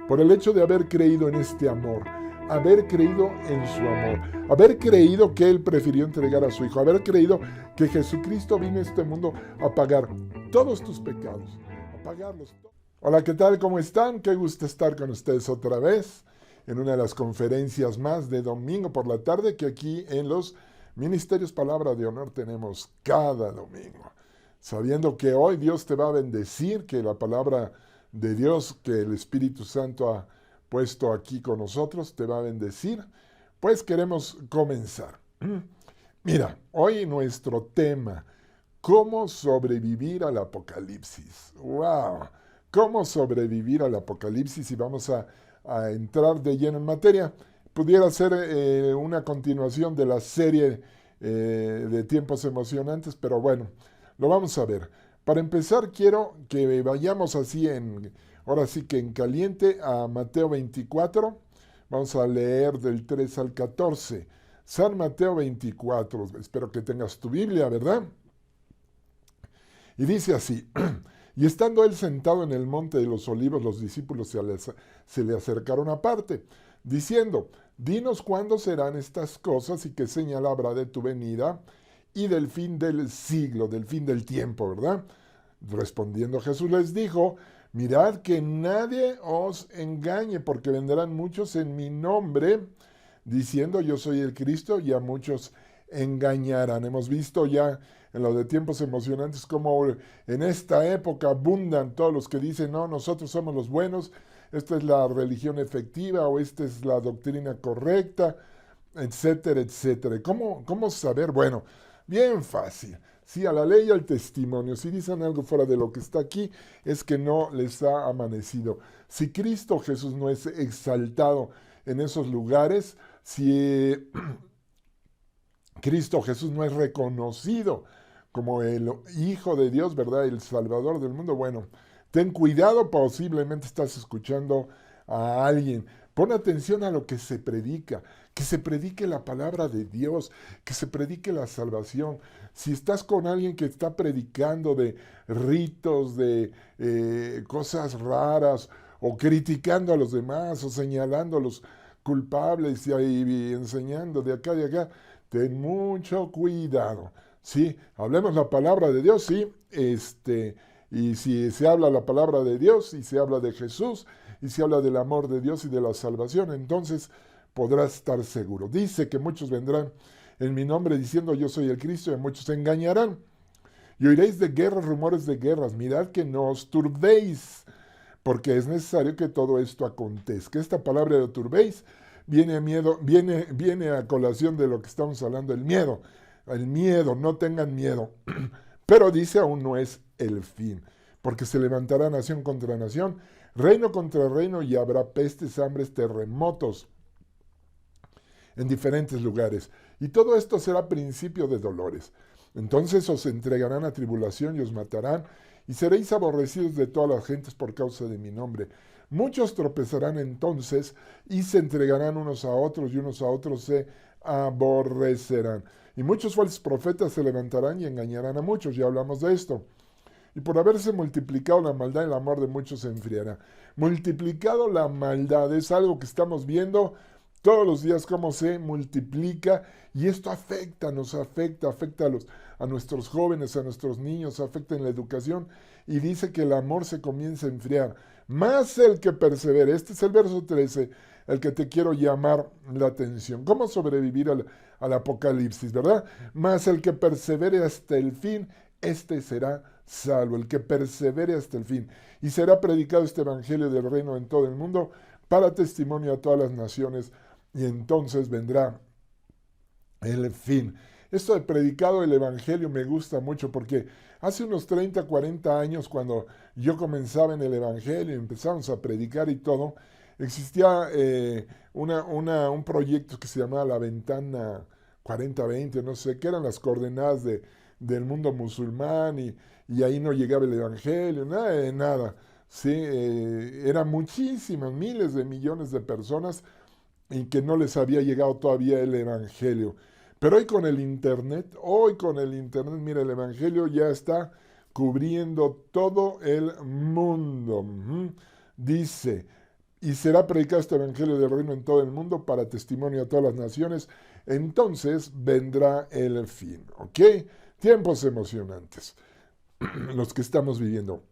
por el hecho de haber creído en este amor, haber creído en su amor, haber creído que Él prefirió entregar a su Hijo, haber creído que Jesucristo vino a este mundo a pagar todos tus pecados, a pagarlos. Hola, ¿qué tal? ¿Cómo están? Qué gusto estar con ustedes otra vez en una de las conferencias más de domingo por la tarde que aquí en los Ministerios Palabra de Honor tenemos cada domingo. Sabiendo que hoy Dios te va a bendecir, que la palabra de Dios que el Espíritu Santo ha puesto aquí con nosotros te va a bendecir, pues queremos comenzar. Mira, hoy nuestro tema, ¿cómo sobrevivir al Apocalipsis? ¡Wow! ¿Cómo sobrevivir al Apocalipsis? Y vamos a entrar de lleno en materia. Pudiera ser una continuación de la serie de tiempos emocionantes, pero bueno, lo vamos a ver. Para empezar, quiero que vayamos así ahora sí que en caliente a Mateo 24. Vamos a leer del 3 al 14. San Mateo 24. Espero que tengas tu Biblia, ¿verdad? Y dice así, y estando él sentado en el monte de los olivos, los discípulos se le acercaron aparte, diciendo, dinos cuándo serán estas cosas y qué señal habrá de tu venida y del fin del siglo, del fin del tiempo, ¿verdad? Respondiendo Jesús les dijo, mirad que nadie os engañe, porque vendrán muchos en mi nombre, diciendo yo soy el Cristo, y a muchos engañarán. Hemos visto ya en lo de tiempos emocionantes cómo en esta época abundan todos los que dicen, no, nosotros somos los buenos, esta es la religión efectiva o esta es la doctrina correcta, etcétera, etcétera. ¿Cómo saber? Bueno, bien fácil. Sí, a la ley y al testimonio. Si dicen algo fuera de lo que está aquí, es que no les ha amanecido. Si Cristo Jesús no es exaltado en esos lugares, si Cristo Jesús no es reconocido como el Hijo de Dios, ¿verdad? El Salvador del mundo, bueno, ten cuidado, posiblemente estás escuchando a alguien. Pon atención a lo que se predique la palabra de Dios, que se predique la salvación. Si estás con alguien que está predicando de ritos, de cosas raras, o criticando a los demás, o señalando a los culpables y enseñando de acá y de acá, ten mucho cuidado. Sí, hablemos la palabra de Dios, sí, y si se habla la palabra de Dios, y se habla de Jesús, y se habla del amor de Dios y de la salvación, entonces podrás estar seguro. Dice que muchos vendrán en mi nombre diciendo yo soy el Cristo, y muchos se engañarán. Y oiréis de guerras, rumores de guerras. Mirad que no os turbéis, porque es necesario que todo esto acontezca. Esta palabra de turbéis viene a colación de lo que estamos hablando, el miedo. El miedo, no tengan miedo. Pero dice, aún no es el fin, porque se levantará nación contra nación, reino contra reino, y habrá pestes, hambres, terremotos en diferentes lugares. Y todo esto será principio de dolores. Entonces os entregarán a tribulación y os matarán, y seréis aborrecidos de todas las gentes por causa de mi nombre. Muchos tropezarán entonces y se entregarán unos a otros, y unos a otros se aborrecerán. Y muchos falsos profetas se levantarán y engañarán a muchos. Ya hablamos de esto. Y por haberse multiplicado la maldad, el amor de muchos se enfriará. Multiplicado la maldad es algo que estamos viendo todos los días, cómo se multiplica, y esto afecta a nuestros jóvenes, a nuestros niños, afecta en la educación, y dice que el amor se comienza a enfriar. Más el que persevere, este es el verso 13, el que te quiero llamar la atención. ¿Cómo sobrevivir al Apocalipsis, verdad? Más el que persevere hasta el fin, este será salvo, el que persevere hasta el fin. Y será predicado este evangelio del reino en todo el mundo para testimonio a todas las naciones, y entonces vendrá el fin. Esto de predicado el evangelio me gusta mucho porque hace unos 30, 40 años, cuando yo comenzaba en el evangelio y empezamos a predicar y todo, existía un proyecto que se llamaba La Ventana 40-20, no sé, que eran las coordenadas del mundo musulmán, y ahí no llegaba el evangelio, nada de nada. Sí, eran muchísimas, miles de millones de personas y que no les había llegado todavía el evangelio. Pero hoy con el internet, mira, el evangelio ya está cubriendo todo el mundo. Dice, y será predicado este evangelio del reino en todo el mundo para testimonio a todas las naciones. Entonces vendrá el fin, ¿ok? Tiempos emocionantes, los que estamos viviendo.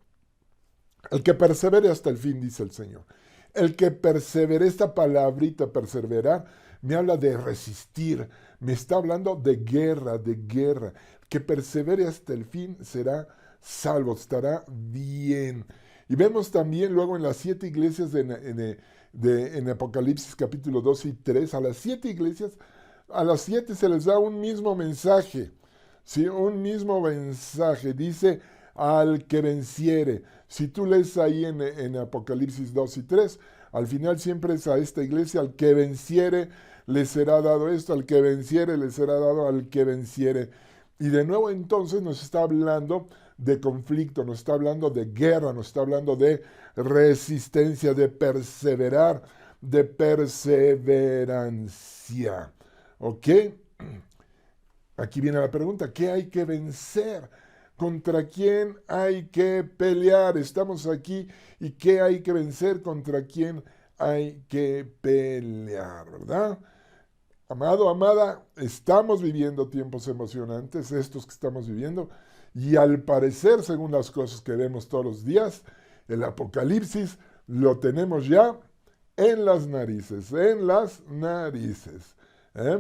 El que persevere hasta el fin, dice el Señor. El que persevere, esta palabrita perseverar, me habla de resistir, me está hablando de guerra, de guerra. El que persevere hasta el fin será salvo, estará bien. Y vemos también luego en las 7 iglesias en Apocalipsis capítulo 2 y 3, a las 7 iglesias, a las 7 se les da un mismo mensaje, ¿sí? Un mismo mensaje, dice al que venciere. Si tú lees ahí en Apocalipsis 2 y 3, al final siempre es a esta iglesia, al que venciere le será dado esto, al que venciere le será dado al que venciere. Y de nuevo entonces nos está hablando de conflicto, nos está hablando de guerra, nos está hablando de resistencia, de perseverar, de perseverancia. ¿Ok? Aquí viene la pregunta, ¿qué hay que vencer? ¿Contra quién hay que pelear? Estamos aquí y ¿qué hay que vencer? ¿Contra quién hay que pelear? ¿Verdad? Amado, amada, estamos viviendo tiempos emocionantes, estos que estamos viviendo, y al parecer, según las cosas que vemos todos los días, el Apocalipsis lo tenemos ya en las narices, en las narices. ¿Eh?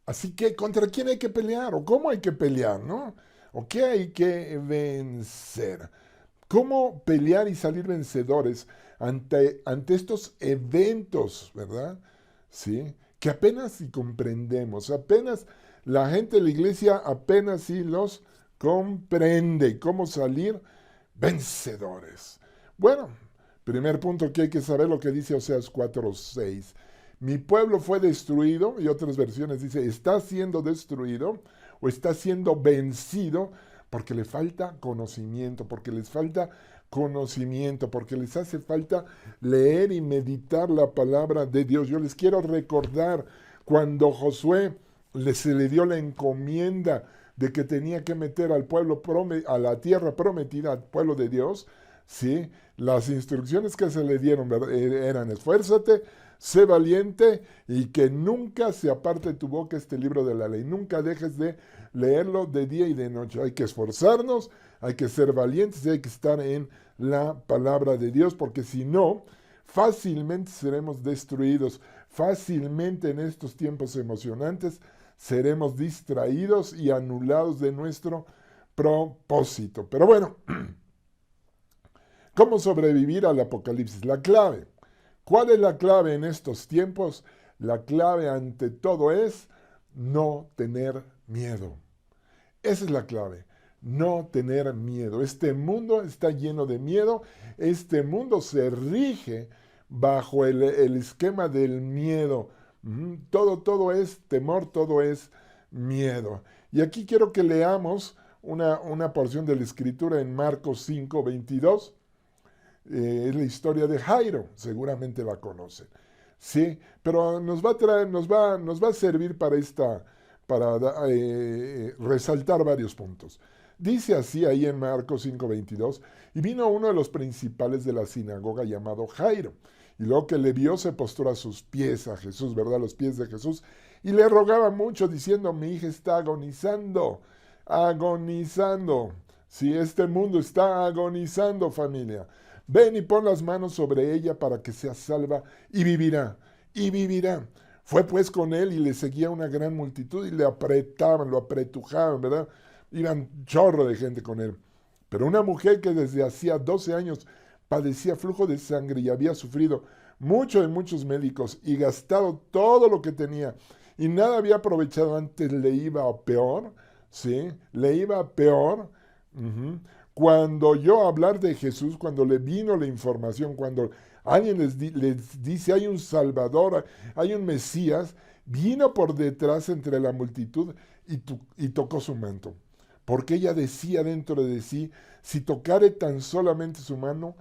Así que, ¿contra quién hay que pelear? ¿O cómo hay que pelear, no? ¿O qué hay que vencer? ¿Cómo pelear y salir vencedores ante estos eventos, verdad? ¿Sí? Que apenas si comprendemos, apenas la gente de la iglesia apenas si los comprende. ¿Cómo salir vencedores? Bueno, primer punto que hay que saber lo que dice Oseas 4:6. Mi pueblo fue destruido, y otras versiones dice, está siendo destruido o está siendo vencido porque le falta conocimiento, porque les falta conocimiento, porque les hace falta leer y meditar la palabra de Dios. Yo les quiero recordar cuando Josué se le dio la encomienda de que tenía que meter al pueblo a la tierra prometida, al pueblo de Dios, ¿sí? Las instrucciones que se le dieron eran esfuérzate, sé valiente y que nunca se aparte de tu boca este libro de la ley. Nunca dejes de leerlo de día y de noche. Hay que esforzarnos, hay que ser valientes y hay que estar en la palabra de Dios, porque si no, fácilmente seremos destruidos. Fácilmente en estos tiempos emocionantes seremos distraídos y anulados de nuestro propósito. Pero bueno, ¿cómo sobrevivir al apocalipsis? La clave. ¿Cuál es la clave en estos tiempos? La clave ante todo es no tener miedo. Esa es la clave, no tener miedo. Este mundo está lleno de miedo, este mundo se rige bajo el esquema del miedo. Todo es temor, todo es miedo. Y aquí quiero que leamos una porción de la Escritura en Marcos 5:22. Es la historia de Jairo, seguramente la conocen. Sí, pero nos va a servir para resaltar varios puntos. Dice así ahí en Marcos 5:22, y vino uno de los principales de la sinagoga llamado Jairo, y luego que le vio se postró a sus pies a Jesús, ¿verdad? A los pies de Jesús, y le rogaba mucho diciendo, mi hija está agonizando, agonizando. Si este mundo está agonizando, familia, ven y pon las manos sobre ella para que sea salva y vivirá, y vivirá. Fue pues con él y le seguía una gran multitud y le apretaban, lo apretujaban, ¿verdad? Iban chorro de gente con él. Pero una mujer que desde hacía 12 años padecía flujo de sangre y había sufrido mucho de muchos médicos y gastado todo lo que tenía y nada había aprovechado antes, le iba a peor, ¿sí? Le iba a peor. Cuando oyó hablar de Jesús, cuando le vino la información, cuando alguien les dice hay un Salvador, hay un Mesías, vino por detrás entre la multitud y tocó su manto. Porque ella decía dentro de sí, si tocare tan solamente su manto,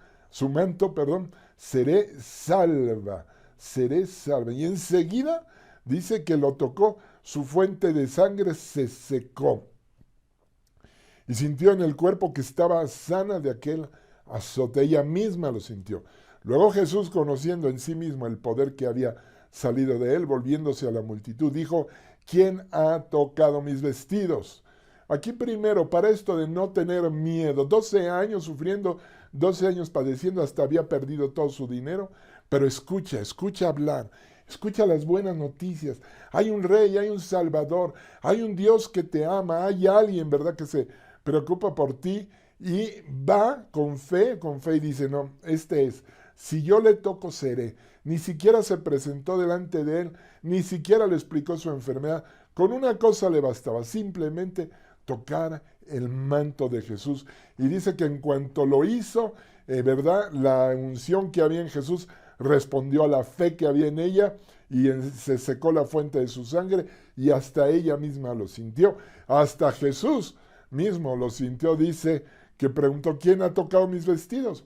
seré salva, seré salva. Y enseguida dice que lo tocó, su fuente de sangre se secó. Y sintió en el cuerpo que estaba sana de aquel azote. Ella misma lo sintió. Luego Jesús, conociendo en sí mismo el poder que había salido de él, volviéndose a la multitud, dijo: ¿Quién ha tocado mis vestidos? Aquí primero, para esto de no tener miedo, 12 años sufriendo, 12 años padeciendo, hasta había perdido todo su dinero, pero escucha hablar, escucha las buenas noticias. Hay un rey, hay un salvador, hay un Dios que te ama, hay alguien, ¿verdad?, que se preocupa por ti, y va con fe y dice: no, este es, si yo le toco seré. Ni siquiera se presentó delante de él, ni siquiera le explicó su enfermedad. Con una cosa le bastaba, simplemente tocar el manto de Jesús. Y dice que en cuanto lo hizo, ¿verdad?, la unción que había en Jesús respondió a la fe que había en ella, y se secó la fuente de su sangre, y hasta ella misma lo sintió. Hasta Jesús mismo lo sintió. Dice que preguntó: ¿quién ha tocado mis vestidos?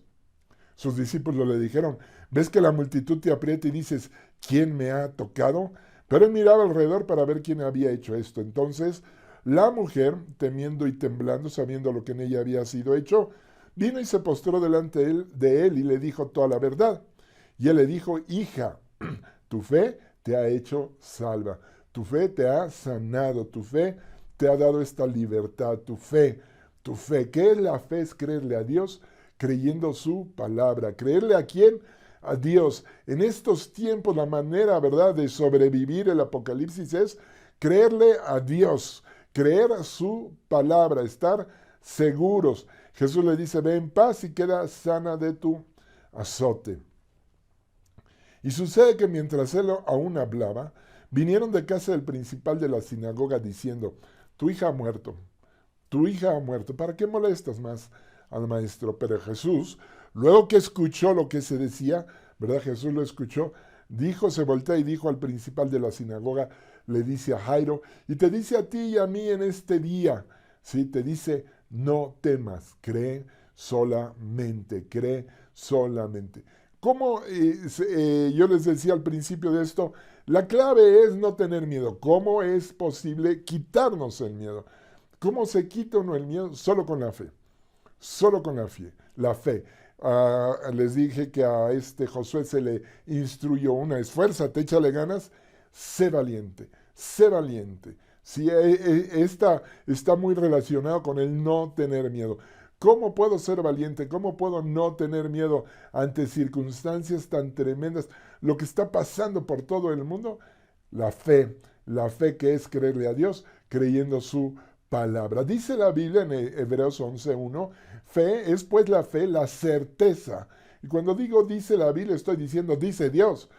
Sus discípulos le dijeron: ¿ves que la multitud te aprieta y dices: ¿quién me ha tocado? Pero él miraba alrededor para ver quién había hecho esto. Entonces la mujer, temiendo y temblando, sabiendo lo que en ella había sido hecho, vino y se postró delante de él y le dijo toda la verdad. Y él le dijo: hija, tu fe te ha hecho salva, tu fe te ha sanado, tu fe te ha dado esta libertad, tu fe. ¿Qué es la fe? Es creerle a Dios, creyendo su palabra. ¿Creerle a quién? A Dios. En estos tiempos la manera, ¿verdad?, de sobrevivir el Apocalipsis es creerle a Dios, creer su palabra, estar seguros. Jesús le dice: ve en paz y queda sana de tu azote. Y sucede que mientras él aún hablaba, vinieron de casa del principal de la sinagoga diciendo: tu hija ha muerto, tu hija ha muerto, ¿para qué molestas más al maestro? Pero Jesús, luego que escuchó lo que se decía, ¿verdad? Jesús lo escuchó, se voltea y dijo al principal de la sinagoga, le dice a Jairo, y te dice a ti y a mí en este día, ¿sí? Te dice: no temas, cree solamente, cree solamente. ¿Cómo? Yo les decía al principio de esto, la clave es no tener miedo. ¿Cómo es posible quitarnos el miedo? ¿Cómo se quita uno el miedo? Solo con la fe. Solo con la fe. Les dije que a Josué se le instruyó esfuérzate, échale ganas, sé valiente, sé valiente. Sí, esta está muy relacionado con el no tener miedo. ¿Cómo puedo ser valiente? ¿Cómo puedo no tener miedo ante circunstancias tan tremendas? Lo que está pasando por todo el mundo, la fe que es creerle a Dios, creyendo su palabra. Dice la Biblia en Hebreos 11:1, fe es pues la fe, la certeza. Y cuando digo dice la Biblia, estoy diciendo dice Dios.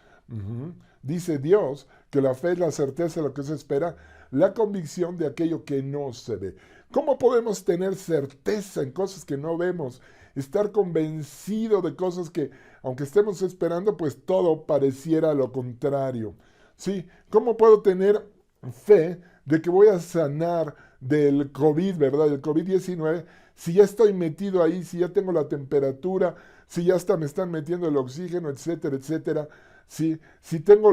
Dice Dios que la fe es la certeza de lo que se espera, la convicción de aquello que no se ve. ¿Cómo podemos tener certeza en cosas que no vemos? Estar convencido de cosas que, aunque estemos esperando, pues todo pareciera lo contrario. ¿Sí? ¿Cómo puedo tener fe de que voy a sanar del COVID, ¿verdad? Del COVID-19, si ya estoy metido ahí, si ya tengo la temperatura, si ya hasta me están metiendo el oxígeno, etcétera, etcétera. Si tengo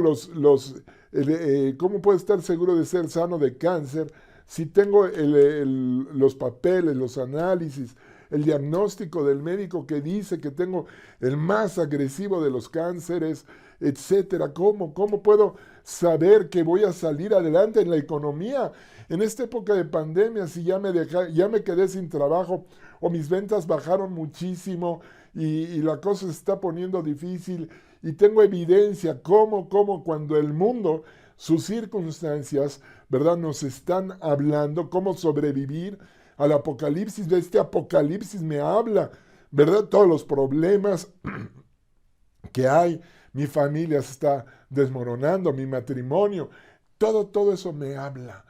¿cómo puedo estar seguro de ser sano de cáncer? Si tengo los papeles, los análisis, el diagnóstico del médico que dice que tengo el más agresivo de los cánceres, etcétera. ¿Cómo puedo saber que voy a salir adelante en la economía? En esta época de pandemia, si ya me quedé sin trabajo o mis ventas bajaron muchísimo y la cosa se está poniendo difícil y tengo evidencia cómo cuando el mundo, sus circunstancias, ¿verdad?, nos están hablando cómo sobrevivir al apocalipsis. De este apocalipsis me habla, ¿verdad?, todos los problemas que hay, mi familia se está desmoronando, mi matrimonio, todo eso me habla.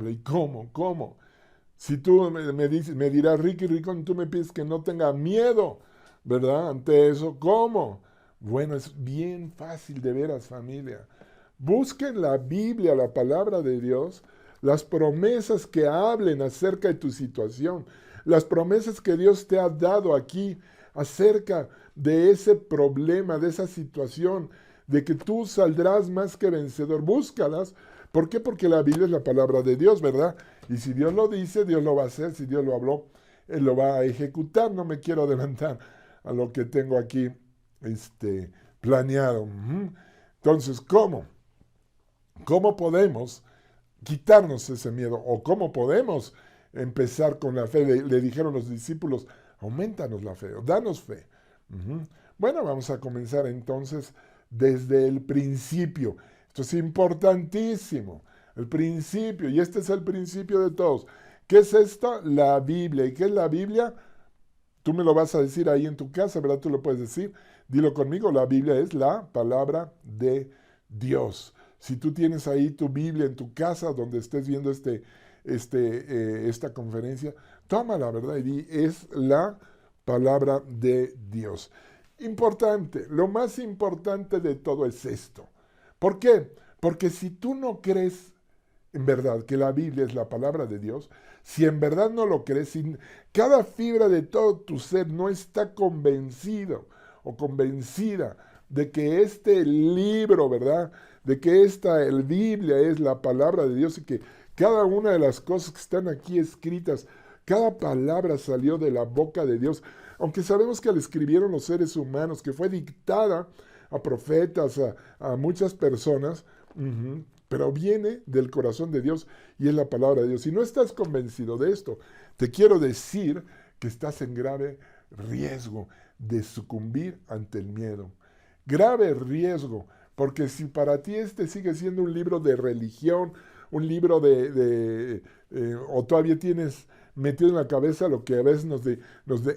¿Y cómo? Si tú me dirás: Ricky, tú me pides que no tenga miedo, ¿verdad?, ante eso, ¿cómo? Bueno, es bien fácil, de veras, familia. Busquen la Biblia, la palabra de Dios, las promesas que hablen acerca de tu situación, las promesas que Dios te ha dado aquí acerca de ese problema, de esa situación, de que tú saldrás más que vencedor. Búscalas. ¿Por qué? Porque la Biblia es la palabra de Dios, ¿verdad? Y si Dios lo dice, Dios lo va a hacer. Si Dios lo habló, Él lo va a ejecutar. No me quiero adelantar a lo que tengo aquí planeado. Entonces, ¿cómo? ¿Cómo podemos quitarnos ese miedo? ¿O cómo podemos empezar con la fe? Le dijeron los discípulos, aumentanos la fe, o danos fe. Bueno, vamos a comenzar entonces desde el principio. Esto es importantísimo, el principio, y este es el principio de todos. ¿Qué es esto? La Biblia. ¿Y qué es la Biblia? Tú me lo vas a decir ahí en tu casa, ¿verdad? Tú lo puedes decir. Dilo conmigo, la Biblia es la palabra de Dios. Si tú tienes ahí tu Biblia en tu casa donde estés viendo esta conferencia, tómala, ¿verdad? Y di, es la palabra de Dios. Importante, lo más importante de todo es esto. ¿Por qué? Porque si tú no crees en verdad que la Biblia es la palabra de Dios, si en verdad no lo crees, si cada fibra de todo tu ser no está convencido o convencida de que este libro, ¿verdad? De que el Biblia es la palabra de Dios y que cada una de las cosas que están aquí escritas, cada palabra salió de la boca de Dios, aunque sabemos que la escribieron los seres humanos, que fue dictada a profetas, a muchas personas, pero viene del corazón de Dios y es la palabra de Dios. Si no estás convencido de esto, te quiero decir que estás en grave riesgo de sucumbir ante el miedo. Grave riesgo, porque si para ti sigue siendo un libro de religión, un libro o todavía tienes metido en la cabeza lo que a veces nos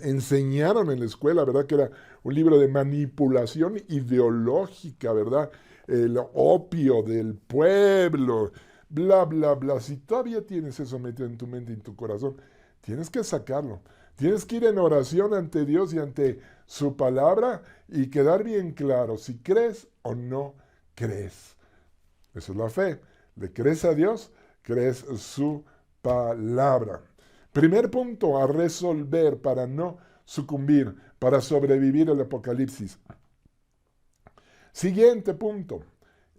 enseñaron en la escuela, ¿verdad? Que era un libro de manipulación ideológica, ¿verdad? El opio del pueblo, bla, bla, bla. Si todavía tienes eso metido en tu mente y en tu corazón, tienes que sacarlo. Tienes que ir en oración ante Dios y ante su palabra y quedar bien claro si crees o no crees. Eso es la fe. ¿Le crees a Dios? Crees su palabra. Primer punto a resolver para no sucumbir, para sobrevivir al apocalipsis. Siguiente punto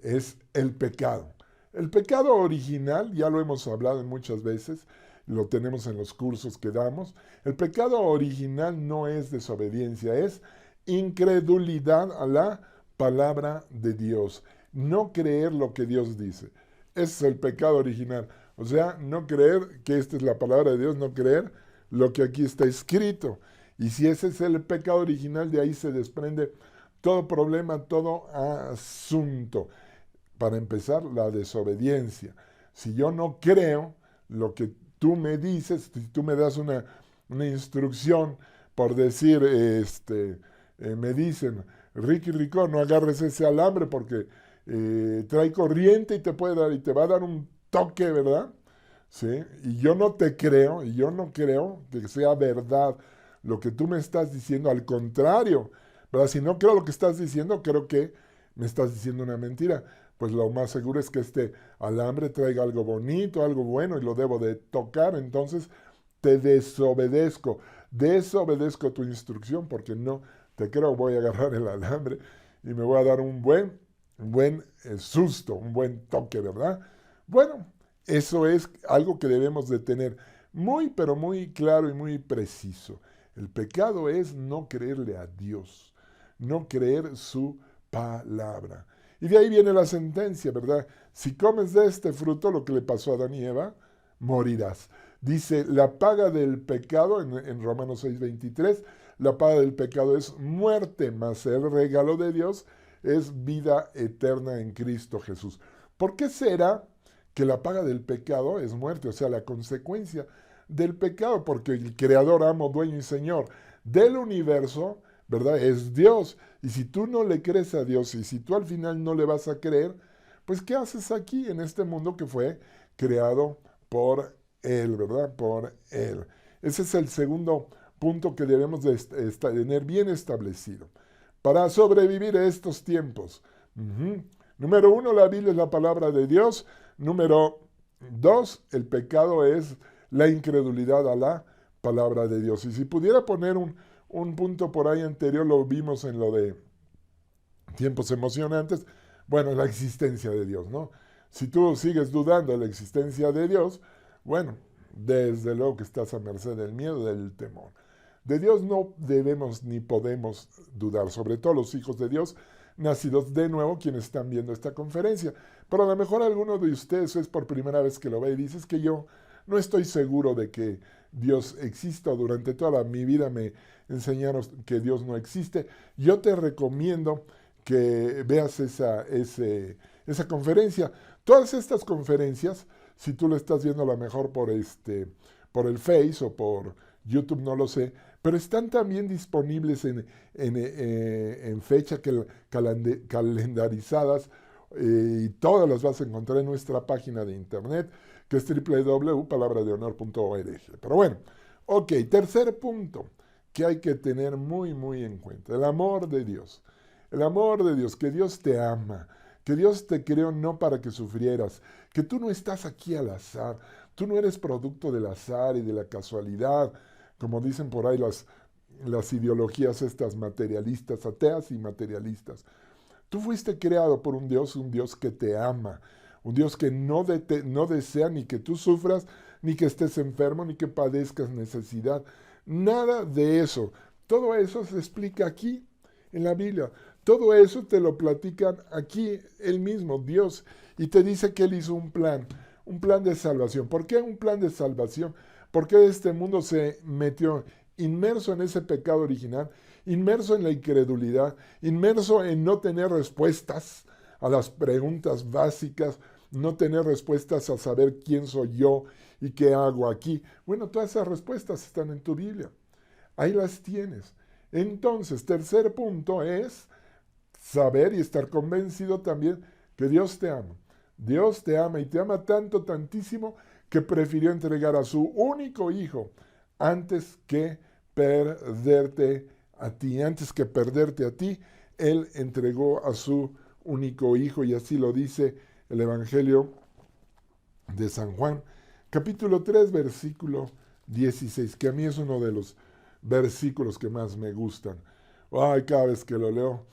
es el pecado. El pecado original, ya lo hemos hablado muchas veces, lo tenemos en los cursos que damos. El pecado original no es desobediencia, es incredulidad a la palabra de Dios. No creer lo que Dios dice. Ese es el pecado original. O sea, no creer que esta es la palabra de Dios, no creer lo que aquí está escrito. Y si ese es el pecado original, de ahí se desprende todo problema, todo asunto. Para empezar, la desobediencia. Si yo no creo lo que tú me dices, si tú me das una instrucción, por decir, me dicen, Ricky Rico, no agarres ese alambre porque trae corriente y te va a dar un toque, ¿verdad? ¿Sí? Y yo no te creo, y yo no creo que sea verdad lo que tú me estás diciendo, al contrario, ¿verdad? Si no creo lo que estás diciendo, creo que me estás diciendo una mentira. Pues lo más seguro es que este alambre traiga algo bonito, algo bueno, y lo debo de tocar, entonces te desobedezco tu instrucción, porque no te creo, voy a agarrar el alambre y me voy a dar un buen susto, un buen toque, ¿verdad? Bueno, eso es algo que debemos de tener muy, pero muy claro y muy preciso. El pecado es no creerle a Dios, no creer su palabra. Y de ahí viene la sentencia, ¿verdad? Si comes de este fruto, lo que le pasó a Adán y Eva, morirás. Dice, la paga del pecado, en Romanos 6:23, la paga del pecado es muerte, mas el regalo de Dios es vida eterna en Cristo Jesús. ¿Por qué será que la paga del pecado es muerte? O sea, la consecuencia del pecado, porque el creador, amo, dueño y señor del universo, ¿verdad? Es Dios. Y si tú no le crees a Dios y si tú al final no le vas a creer, pues ¿qué haces aquí en este mundo que fue creado por Él, ¿verdad? Por Él. Ese es el segundo punto que debemos de tener bien establecido para sobrevivir a estos tiempos. Número 1, la Biblia es la palabra de Dios. Número 2, el pecado es la incredulidad a la palabra de Dios. Y si pudiera poner un punto por ahí anterior, lo vimos en lo de tiempos emocionantes, bueno, la existencia de Dios, ¿no? Si tú sigues dudando de la existencia de Dios, bueno, desde luego que estás a merced del miedo, del temor. De Dios no debemos ni podemos dudar, sobre todo los hijos de Dios, nacidos de nuevo, quienes están viendo esta conferencia. Pero a lo mejor alguno de ustedes es por primera vez que lo ve y dices que yo no estoy seguro de que Dios exista. Durante toda mi vida me enseñaron que Dios no existe. Yo te recomiendo que veas esa conferencia. Todas estas conferencias, si tú lo estás viendo a lo mejor por el Face o por YouTube, no lo sé, pero están también disponibles en fecha calendarizadas, y todas las vas a encontrar en nuestra página de internet, que es www.palabradehonor.org. Pero bueno, ok, tercer punto que hay que tener muy, muy en cuenta: el amor de Dios. El amor de Dios, que Dios te ama, que Dios te creó no para que sufrieras, que tú no estás aquí al azar, tú no eres producto del azar y de la casualidad, como dicen por ahí las ideologías estas materialistas, ateas y materialistas. Tú fuiste creado por un Dios que te ama, un Dios que no desea ni que tú sufras, ni que estés enfermo, ni que padezcas necesidad. Nada de eso. Todo eso se explica aquí en la Biblia. Todo eso te lo platican aquí él mismo, Dios, y te dice que él hizo un plan de salvación. ¿Por qué un plan de salvación? Porque este mundo se metió inmerso en ese pecado original, inmerso en la incredulidad, inmerso en no tener respuestas a las preguntas básicas, no tener respuestas a saber quién soy yo y qué hago aquí. Bueno, todas esas respuestas están en tu Biblia. Ahí las tienes. Entonces, tercer punto es saber y estar convencido también que Dios te ama. Dios te ama y te ama tanto, tantísimo, que prefirió entregar a su único hijo antes que perderte a ti. Antes que perderte a ti, Él entregó a su único hijo, y así lo dice el Evangelio de San Juan, capítulo 3, versículo 16, que a mí es uno de los versículos que más me gustan. Ay, cada vez que lo leo,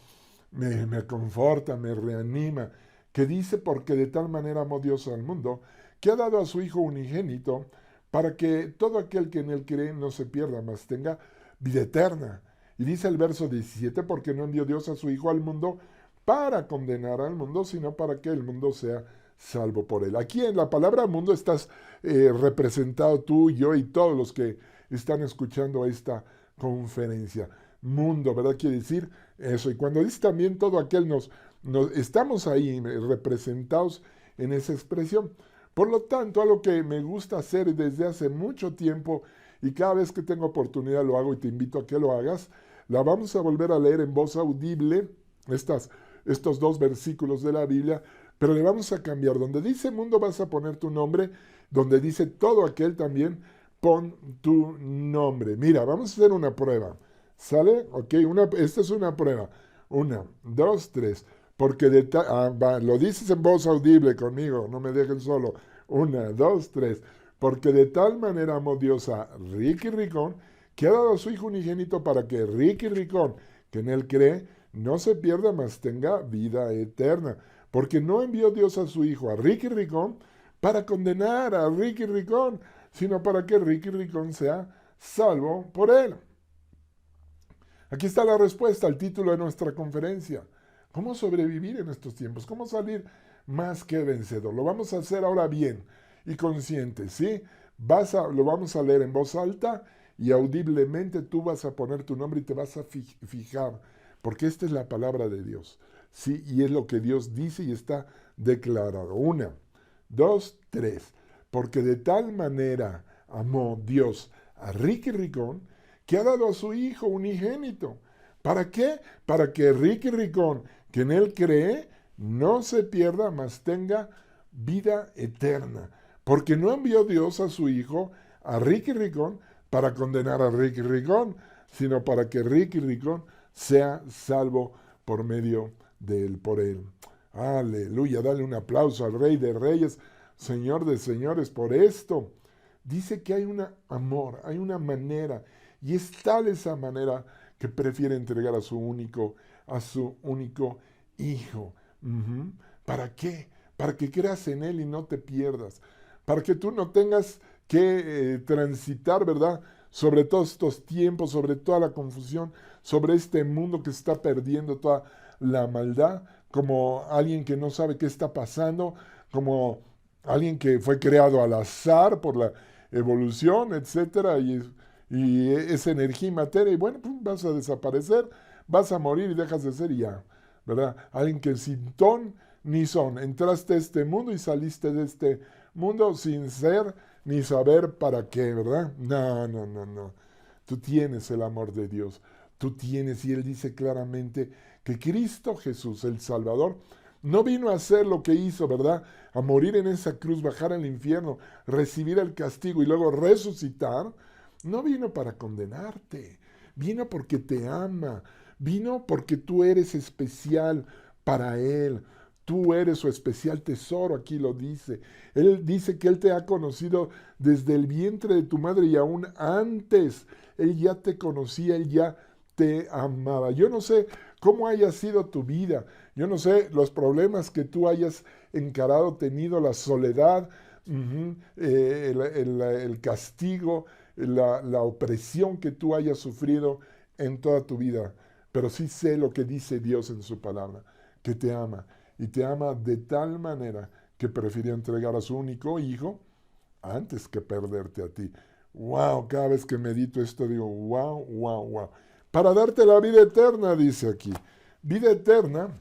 me conforta, me reanima, que dice: porque de tal manera amó Dios al mundo, que ha dado a su Hijo unigénito, para que todo aquel que en él cree no se pierda, mas tenga vida eterna. Y dice el verso 17: porque no envió Dios a su Hijo al mundo para condenar al mundo, sino para que el mundo sea salvo por él. Aquí en la palabra mundo estás representado tú, yo y todos los que están escuchando esta conferencia. Mundo, ¿verdad? Quiere decir eso. Y cuando dice también todo aquel, estamos ahí representados en esa expresión. Por lo tanto, algo que me gusta hacer desde hace mucho tiempo, y cada vez que tengo oportunidad lo hago y te invito a que lo hagas, la vamos a volver a leer en voz audible, estos dos versículos de la Biblia, pero le vamos a cambiar. Donde dice mundo vas a poner tu nombre, donde dice todo aquel también pon tu nombre. Mira, vamos a hacer una prueba. ¿Sale? Ok, esta es una prueba. 1, 2, 3. Porque lo dices en voz audible conmigo, no me dejen solo. 1, 2, 3. Porque de tal manera amó Dios a Ricky Ricón, que ha dado a su Hijo unigénito, para que Ricky Ricón, que en él cree, no se pierda, mas tenga vida eterna. Porque no envió Dios a su Hijo, a Ricky Ricón, para condenar a Ricky Ricón, sino para que Ricky Ricón sea salvo por él. Aquí está la respuesta al título de nuestra conferencia: ¿cómo sobrevivir en estos tiempos? ¿Cómo salir más que vencedor? Lo vamos a hacer ahora bien y consciente, ¿sí? Lo vamos a leer en voz alta y audiblemente. Tú vas a poner tu nombre y te vas a fijar, porque esta es la palabra de Dios, ¿sí? Y es lo que Dios dice y está declarado. 1, 2, 3. Porque de tal manera amó Dios a Ricky Ricón, que ha dado a su Hijo unigénito. ¿Para qué? Para que Ricky Ricón, que en él cree, no se pierda, mas tenga vida eterna. Porque no envió Dios a su Hijo, a Ricky Ricón, para condenar a Ricky Ricón, sino para que Ricky Ricón sea salvo por medio de él, por él. Aleluya, dale un aplauso al Rey de Reyes, Señor de Señores, por esto. Dice que hay un amor, hay una manera, y es tal esa manera que prefiere entregar a su único Hijo. ¿Para qué? Para que creas en Él y no te pierdas. Para que tú no tengas que transitar, ¿verdad?, sobre todos estos tiempos, sobre toda la confusión, sobre este mundo que está perdiendo toda la maldad, como alguien que no sabe qué está pasando, como alguien que fue creado al azar por la evolución, etcétera, y es energía y materia, y bueno, pum, vas a desaparecer, vas a morir y dejas de ser y ya, ¿verdad? Alguien que sin ton ni son, entraste a este mundo y saliste de este mundo sin ser ni saber para qué, ¿verdad? No, no, no, no. Tú tienes el amor de Dios, tú tienes, y Él dice claramente que Cristo Jesús, el Salvador, no vino a hacer lo que hizo, ¿verdad? A morir en esa cruz, bajar al infierno, recibir el castigo y luego resucitar. No vino para condenarte, vino porque te ama, vino porque tú eres especial para Él. Tú eres su especial tesoro, aquí lo dice. Él dice que Él te ha conocido desde el vientre de tu madre y aún antes. Él ya te conocía, Él ya te amaba. Yo no sé cómo haya sido tu vida. Yo no sé los problemas que tú hayas encarado, tenido, la soledad, el castigo, la opresión que tú hayas sufrido en toda tu vida. Pero sí sé lo que dice Dios en su palabra, que te ama. Y te ama de tal manera que prefirió entregar a su único hijo antes que perderte a ti. Wow, cada vez que medito esto digo, wow, wow, wow. Para darte la vida eterna, dice aquí. Vida eterna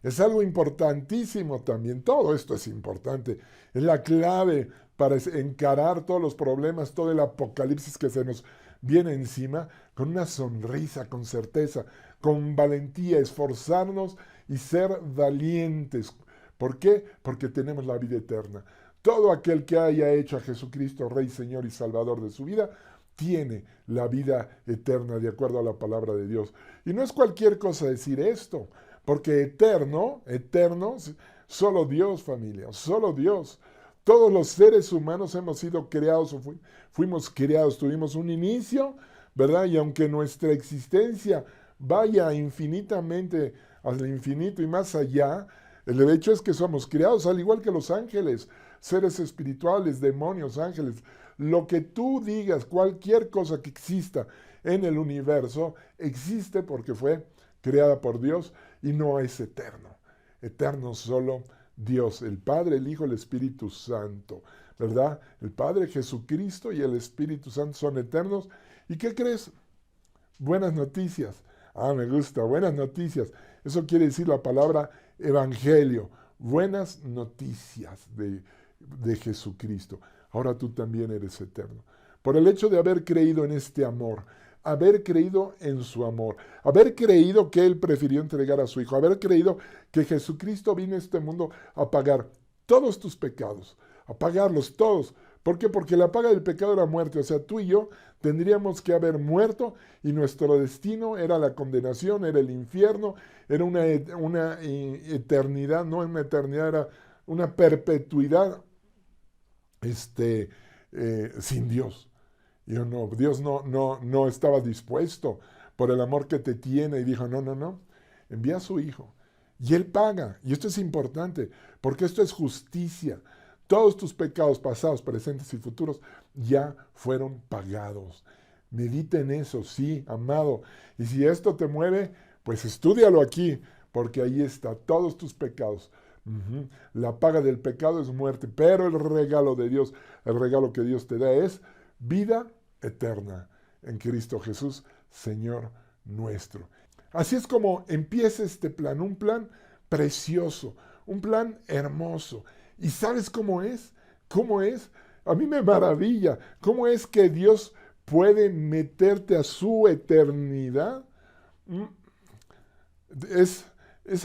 es algo importantísimo también. Todo esto es importante. Es la clave para encarar todos los problemas, todo el apocalipsis que se nos viene encima, con una sonrisa, con certeza, con valentía, esforzarnos y ser valientes. ¿Por qué? Porque tenemos la vida eterna. Todo aquel que haya hecho a Jesucristo Rey, Señor y Salvador de su vida, tiene la vida eterna de acuerdo a la palabra de Dios. Y no es cualquier cosa decir esto, porque eterno, eterno, solo Dios, familia, solo Dios. Todos los seres humanos hemos sido creados o fuimos creados, tuvimos un inicio, ¿verdad? Y aunque nuestra existencia vaya infinitamente al infinito y más allá, el hecho es que somos creados al igual que los ángeles, seres espirituales, demonios, ángeles. Lo que tú digas, cualquier cosa que exista en el universo, existe porque fue creada por Dios y no es eterno. Eterno solo Dios, el Padre, el Hijo, el Espíritu Santo, ¿verdad? El Padre, Jesucristo y el Espíritu Santo son eternos. ¿Y qué crees? Buenas noticias. Ah, me gusta, buenas noticias. Eso quiere decir la palabra evangelio. Buenas noticias de Jesucristo. Ahora tú también eres eterno. Por el hecho de haber creído en este amor, haber creído en su amor, haber creído que Él prefirió entregar a su Hijo, haber creído que Jesucristo vino a este mundo a pagar todos tus pecados, a pagarlos todos. ¿Por qué? Porque la paga del pecado era muerte. O sea, tú y yo tendríamos que haber muerto y nuestro destino era la condenación, era el infierno, era una eternidad, no una eternidad, era una perpetuidad sin Dios. Dios no estaba dispuesto por el amor que te tiene y dijo, no, no, no, envía a su Hijo. Y Él paga. Y esto es importante, porque esto es justicia. Todos tus pecados pasados, presentes y futuros ya fueron pagados. Medita en eso, sí, amado. Y si esto te mueve, pues estúdialo aquí, porque ahí está, todos tus pecados. La paga del pecado es muerte, pero el regalo de Dios, el regalo que Dios te da es vida eterna en Cristo Jesús, Señor nuestro. Así es como empieza este plan, un plan precioso, un plan hermoso. ¿Y sabes cómo es? ¿Cómo es? A mí me maravilla. ¿Cómo es que Dios puede meterte a su eternidad? Es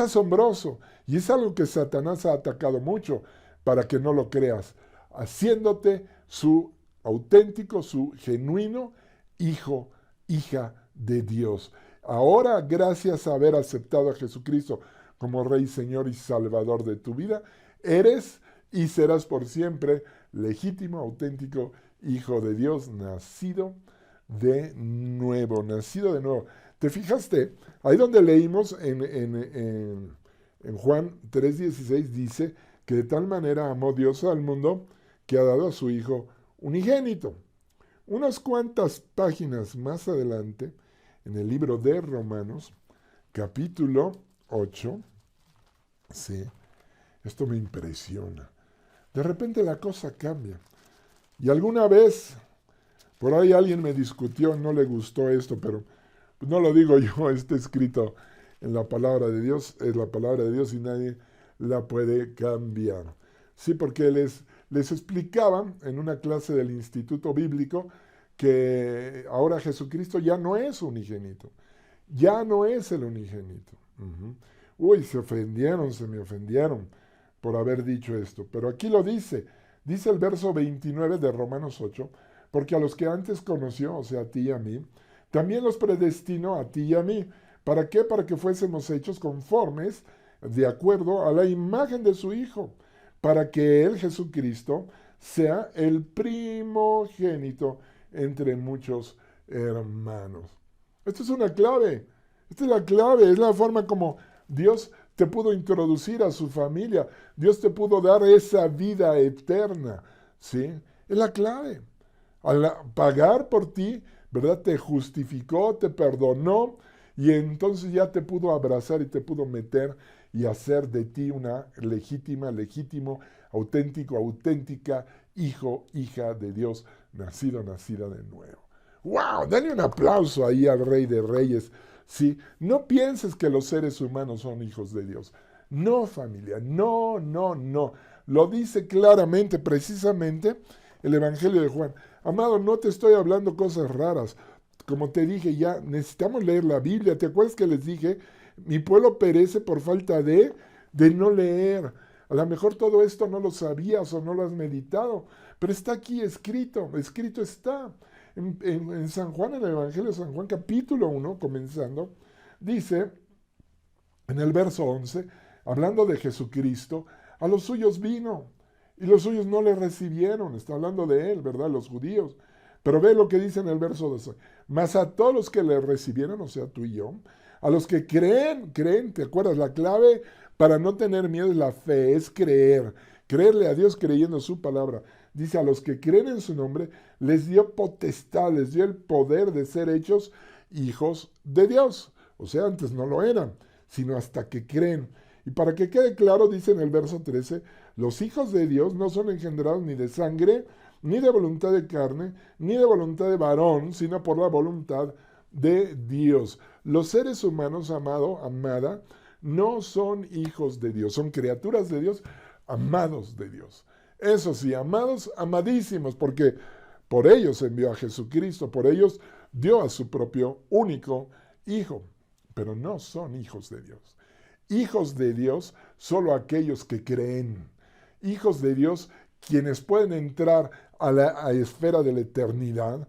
asombroso. Y es algo que Satanás ha atacado mucho para que no lo creas, haciéndote su auténtico, su genuino hijo, hija de Dios. Ahora, gracias a haber aceptado a Jesucristo como Rey, Señor y Salvador de tu vida, eres y serás por siempre legítimo, auténtico hijo de Dios, nacido de nuevo, nacido de nuevo. ¿Te fijaste? Ahí donde leímos en Juan 3:16 dice que de tal manera amó Dios al mundo que ha dado a su Hijo unigénito. Unas cuantas páginas más adelante, en el libro de Romanos, capítulo 8, sí, esto me impresiona. De repente la cosa cambia. Y alguna vez, por ahí alguien me discutió, no le gustó esto, pero no lo digo yo, está escrito en la palabra de Dios, es la palabra de Dios y nadie la puede cambiar. Sí, porque les explicaba en una clase del Instituto Bíblico que ahora Jesucristo ya no es unigénito, ya no es el unigénito. Uy, se me ofendieron por haber dicho esto, pero aquí lo dice el verso 29 de Romanos 8, porque a los que antes conoció, o sea, a ti y a mí, también los predestinó a ti y a mí. ¿Para qué? Para que fuésemos hechos conformes, de acuerdo a la imagen de su Hijo, para que Él, Jesucristo, sea el primogénito entre muchos hermanos. Esto es una clave. Esta es la clave, es la forma como Dios te pudo introducir a su familia. Dios te pudo dar esa vida eterna. ¿Sí? Es la clave. Al pagar por ti, ¿verdad? Te justificó, te perdonó y entonces ya te pudo abrazar y te pudo meter y hacer de ti una legítimo, auténtica hijo, hija de Dios, nacida de nuevo. ¡Wow! Dale un aplauso ahí al Rey de Reyes. ¿Sí? No pienses que los seres humanos son hijos de Dios. No, familia, no. Lo dice claramente, precisamente, el Evangelio de Juan. Amado, no te estoy hablando cosas raras. Como te dije ya, necesitamos leer la Biblia. ¿Te acuerdas que les dije? Mi pueblo perece por falta de no leer. A lo mejor todo esto no lo sabías o no lo has meditado, pero está aquí escrito está. En San Juan, en el Evangelio de San Juan, capítulo 1, comenzando, dice, en el verso 11, hablando de Jesucristo, a los suyos vino, y los suyos no le recibieron. Está hablando de él, ¿verdad? Los judíos. Pero ve lo que dice en el verso 12. Mas a todos los que le recibieron, o sea, tú y yo, a los que creen, ¿te acuerdas? La clave para no tener miedo es la fe, es creer. Creerle a Dios creyendo su palabra. Dice, a los que creen en su nombre, les dio potestad, les dio el poder de ser hechos hijos de Dios. O sea, antes no lo eran, sino hasta que creen. Y para que quede claro, dice en el verso 13, los hijos de Dios no son engendrados ni de sangre, ni de voluntad de carne, ni de voluntad de varón, sino por la voluntad de Dios. Los seres humanos, amado, amada, no son hijos de Dios, son criaturas de Dios, amados de Dios. Eso sí, amados, amadísimos, porque por ellos envió a Jesucristo, por ellos dio a su propio único Hijo, pero no son hijos de Dios. Hijos de Dios solo aquellos que creen. Hijos de Dios quienes pueden entrar a la esfera de la eternidad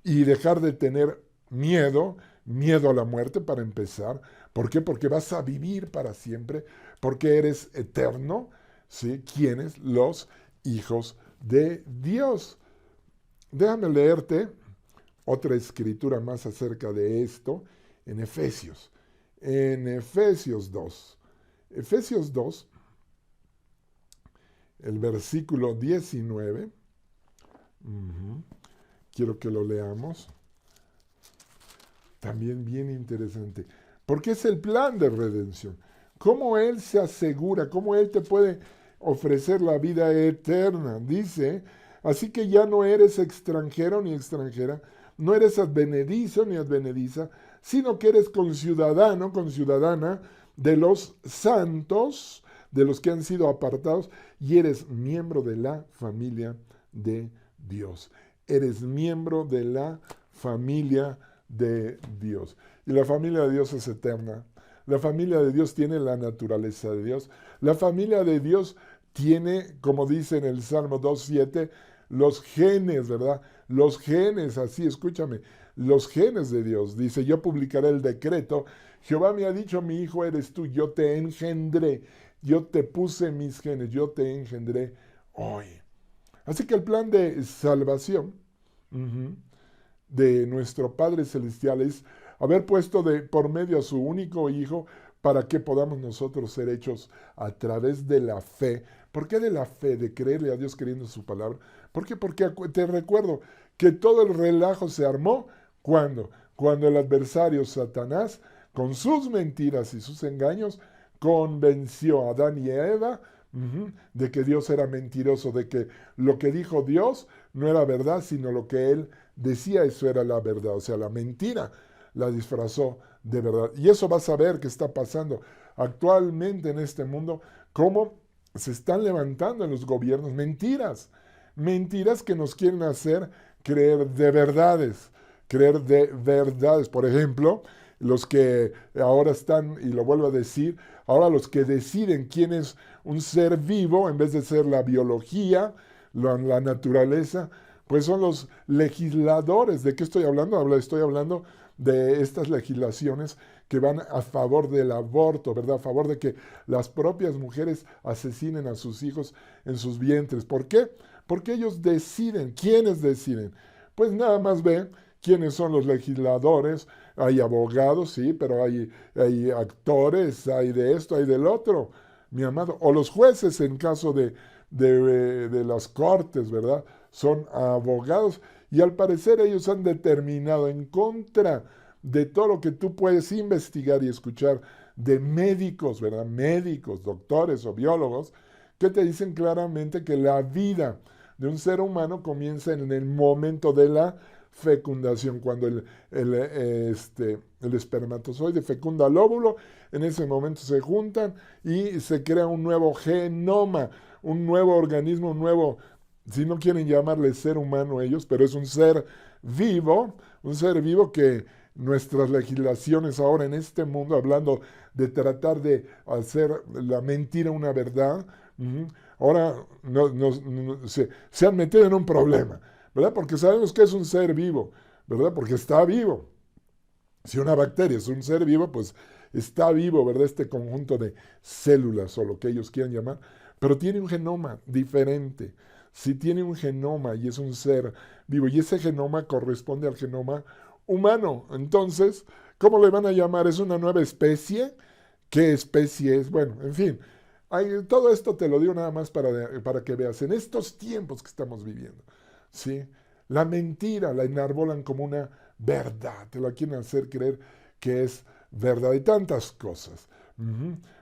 y dejar de tener miedo a la muerte para empezar. ¿Por qué? Porque vas a vivir para siempre, porque eres eterno. ¿Sí? ¿Quiénes? Los hijos de Dios. Déjame leerte otra escritura más acerca de esto en Efesios. En Efesios 2. Efesios 2, el versículo 19. Quiero que lo leamos. También bien interesante. Porque es el plan de redención. Cómo Él se asegura, cómo Él te puede ofrecer la vida eterna. Dice, así que ya no eres extranjero ni extranjera, no eres advenedizo ni advenediza, sino que eres conciudadano, conciudadana de los santos, de los que han sido apartados, y eres miembro de la familia de Dios. Eres miembro de la familia de Dios. Y la familia de Dios es eterna. La familia de Dios tiene la naturaleza de Dios. La familia de Dios tiene, como dice en el Salmo 2:7, los genes, ¿verdad? Los genes, así, escúchame, los genes de Dios. Dice, yo publicaré el decreto. Jehová me ha dicho, mi hijo eres tú, yo te engendré, yo te puse mis genes, yo te engendré hoy. Así que el plan de salvación de nuestro Padre Celestial es haber puesto por medio a su único Hijo para que podamos nosotros ser hechos a través de la fe. ¿Por qué de la fe? De creerle a Dios creyendo su palabra. ¿Por qué? Porque te recuerdo que todo el relajo se armó cuando el adversario Satanás, con sus mentiras y sus engaños, convenció a Adán y a Eva de que Dios era mentiroso, de que lo que dijo Dios no era verdad, sino lo que él decía, eso era la verdad. O sea, la mentira la disfrazó de verdad. Y eso vas a ver que está pasando actualmente en este mundo, cómo se están levantando en los gobiernos mentiras, mentiras que nos quieren hacer creer de verdades, creer de verdades. Por ejemplo, los que ahora están, y lo vuelvo a decir, ahora los que deciden quién es un ser vivo, en vez de ser la biología, la naturaleza, pues son los legisladores. ¿De qué estoy hablando? Estoy hablando de estas legislaciones que van a favor del aborto, ¿verdad? A favor de que las propias mujeres asesinen a sus hijos en sus vientres. ¿Por qué? Porque ellos deciden. ¿Quiénes deciden? Pues nada más ven quiénes son los legisladores. Hay abogados, sí, pero hay actores, hay de esto, hay del otro, mi amado. O los jueces en caso de las cortes, ¿verdad? Son abogados y al parecer ellos han determinado en contra de todo lo que tú puedes investigar y escuchar de médicos, ¿verdad? Médicos, doctores o biólogos, que te dicen claramente que la vida de un ser humano comienza en el momento de la fecundación, cuando el espermatozoide fecunda al óvulo, en ese momento se juntan y se crea un nuevo genoma, un nuevo organismo, un nuevo, si no quieren llamarle ser humano ellos, pero es un ser vivo que nuestras legislaciones ahora en este mundo, hablando de tratar de hacer la mentira una verdad, ahora se han metido en un problema, ¿verdad? Porque sabemos que es un ser vivo, ¿verdad? Porque está vivo. Si una bacteria es un ser vivo, pues está vivo, ¿verdad? Este conjunto de células o lo que ellos quieran llamar, pero tiene un genoma diferente. Si tiene un genoma y es un ser vivo, y ese genoma corresponde al genoma humano, entonces, ¿cómo le van a llamar? ¿Es una nueva especie? ¿Qué especie es? Bueno, en fin, todo esto te lo digo nada más para que veas, en estos tiempos que estamos viviendo, ¿sí? La mentira la enarbolan como una verdad, te la quieren hacer creer que es verdad y tantas cosas.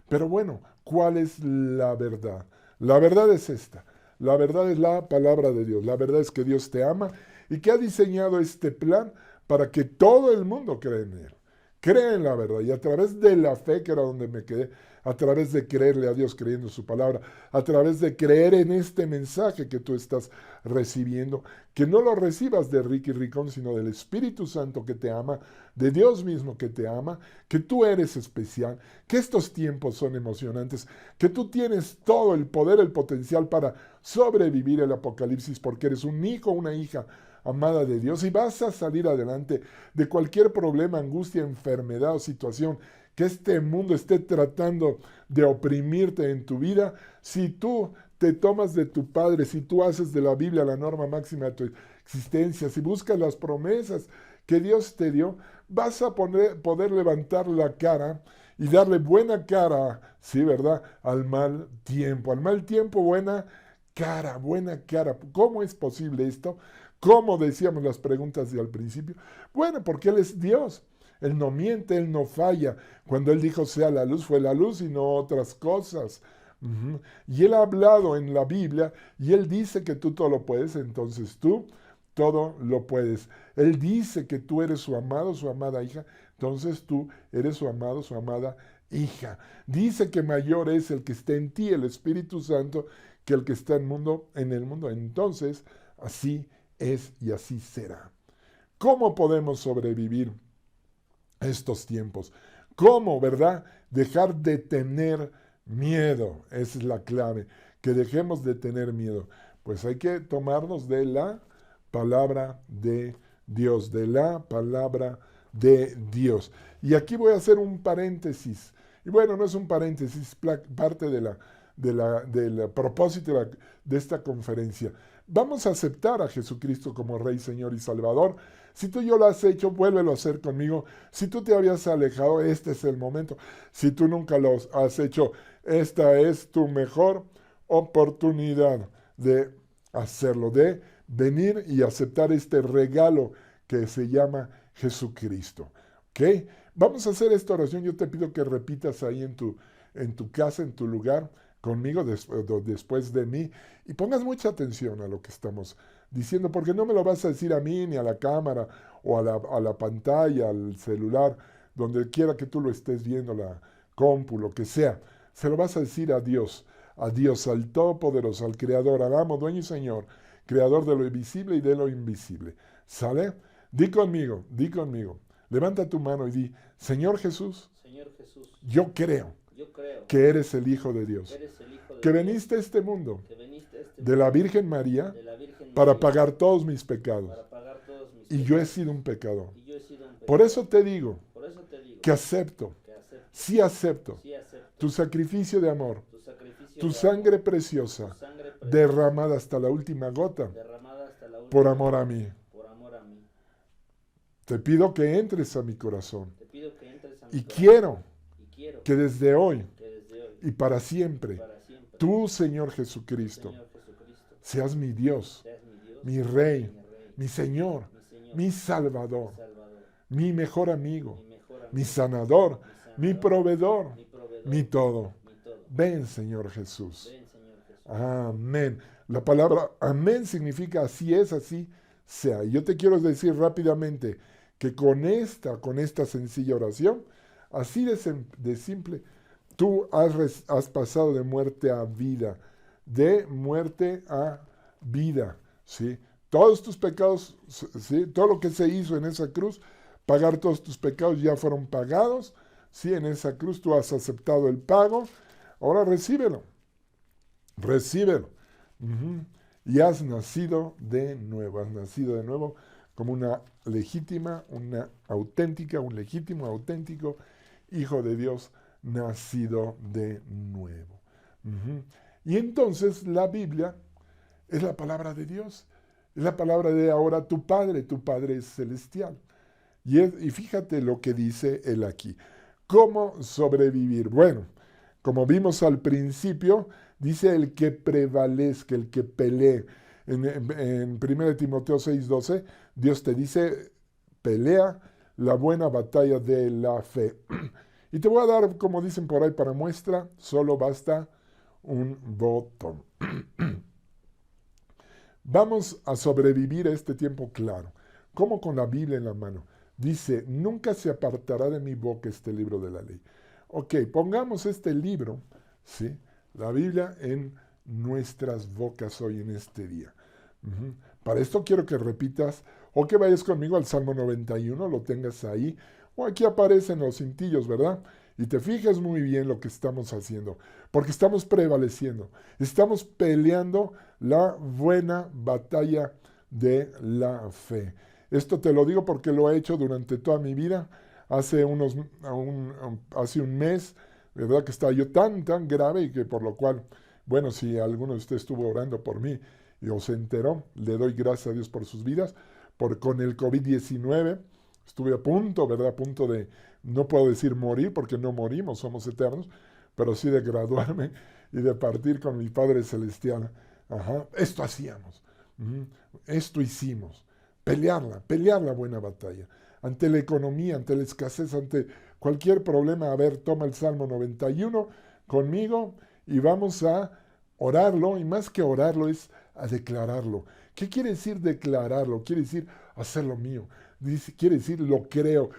Pero bueno, ¿cuál es la verdad? La verdad es esta. La verdad es la palabra de Dios. La verdad es que Dios te ama y que ha diseñado este plan para que todo el mundo crea en Él. Crea en la verdad y a través de la fe, que era donde me quedé, a través de creerle a Dios creyendo su palabra, a través de creer en este mensaje que tú estás recibiendo, que no lo recibas de Ricky Ricón, sino del Espíritu Santo que te ama, de Dios mismo que te ama, que tú eres especial, que estos tiempos son emocionantes, que tú tienes todo el poder, el potencial para sobrevivir el apocalipsis porque eres un hijo, una hija amada de Dios y vas a salir adelante de cualquier problema, angustia, enfermedad o situación que este mundo esté tratando de oprimirte en tu vida. Si tú te tomas de tu Padre, si tú haces de la Biblia la norma máxima de tu existencia, si buscas las promesas que Dios te dio, vas a poder levantar la cara y darle buena cara, sí, ¿verdad? Al mal tiempo, buena cara, buena cara. ¿Cómo es posible esto? ¿Cómo decíamos las preguntas de al principio? Bueno, porque Él es Dios. Él no miente, Él no falla. Cuando Él dijo sea la luz, fue la luz y no otras cosas. Y Él ha hablado en la Biblia y Él dice que tú todo lo puedes, entonces tú todo lo puedes. Él dice que tú eres su amado, su amada hija, entonces tú eres su amado, su amada hija. Dice que mayor es el que está en ti, el Espíritu Santo, que el que está en el mundo. Entonces, así es y así será. ¿Cómo podemos sobrevivir estos tiempos? ¿Cómo, verdad? Dejar de tener miedo. Esa es la clave. Que dejemos de tener miedo. Pues hay que tomarnos de la palabra de Dios. De la palabra de Dios. Y aquí voy a hacer un paréntesis. Y bueno, no es un paréntesis, parte del propósito de esta conferencia. Vamos a aceptar a Jesucristo como Rey, Señor y Salvador. Si tú ya lo has hecho, vuélvelo a hacer conmigo. Si tú te habías alejado, este es el momento. Si tú nunca lo has hecho, esta es tu mejor oportunidad de hacerlo, de venir y aceptar este regalo que se llama Jesucristo. ¿Ok? Vamos a hacer esta oración. Yo te pido que repitas ahí en tu casa, en tu lugar, conmigo después de mí, y pongas mucha atención a lo que estamos diciendo, porque no me lo vas a decir a mí, ni a la cámara, o a la pantalla, al celular, donde quiera que tú lo estés viendo, la compu, lo que sea. Se lo vas a decir a Dios, al Todopoderoso, al Creador, al Amo, Dueño y Señor, Creador de lo invisible y de lo invisible. ¿Sale? Di conmigo. Levanta tu mano y di, Señor Jesús, yo creo que eres el Hijo de Dios, que viniste a este mundo de la Virgen María para pagar todos mis pecados. Y yo he sido un pecador. Por eso te digo que sí acepto tu sacrificio de amor, tu sangre preciosa, derramada hasta la última gota, por amor a mí. Te pido que entres a mi corazón. Y quiero que desde hoy y para siempre, tú, Señor Jesucristo, seas mi Dios, mi Rey, mi Señor, mi Salvador, mi mejor amigo, mi sanador, mi proveedor, mi todo. Ven, Señor Jesús. Amén. La palabra amén significa así es, así sea. Y yo te quiero decir rápidamente que con esta sencilla oración, así de simple, tú has pasado de muerte a vida, ¿sí? Todos tus pecados, ¿sí? Todo lo que se hizo en esa cruz, pagar todos tus pecados ya fueron pagados, ¿sí? En esa cruz tú has aceptado el pago, ahora recíbelo. Y has nacido de nuevo como una legítima, un legítimo, auténtico Hijo de Dios, nacido de nuevo. Y entonces la Biblia es la palabra de Dios, es la palabra de ahora tu Padre es celestial. Y fíjate lo que dice él aquí. ¿Cómo sobrevivir? Bueno, como vimos al principio, dice el que prevalezca, el que pelee. En 1 Timoteo 6:12, Dios te dice, pelea la buena batalla de la fe. Y te voy a dar, como dicen por ahí, para muestra, solo basta un botón. Vamos a sobrevivir a este tiempo claro. ¿Cómo? Con la Biblia en la mano. Dice, nunca se apartará de mi boca este libro de la ley. Ok, pongamos este libro, ¿sí? La Biblia en nuestras bocas hoy en este día. Para esto quiero que repitas o que vayas conmigo al Salmo 91, lo tengas ahí, o aquí aparecen los cintillos, ¿verdad? Y te fijas muy bien lo que estamos haciendo, porque estamos prevaleciendo, estamos peleando la buena batalla de la fe. Esto te lo digo porque lo he hecho durante toda mi vida. Hace un mes, ¿verdad? Que estaba yo tan grave y que por lo cual, bueno, si alguno de ustedes estuvo orando por mí y os enteró, le doy gracias a Dios por sus vidas, con el COVID-19 estuve a punto, ¿verdad? A punto de, no puedo decir morir porque no morimos, somos eternos, pero sí de graduarme y de partir con mi Padre Celestial. Esto hacíamos, esto hicimos, pelear la buena batalla. Ante la economía, ante la escasez, ante cualquier problema, a ver, toma el Salmo 91 conmigo y vamos a orarlo, y más que orarlo es a declararlo. ¿Qué quiere decir declararlo? Quiere decir hacerlo mío. Quiere decir lo creo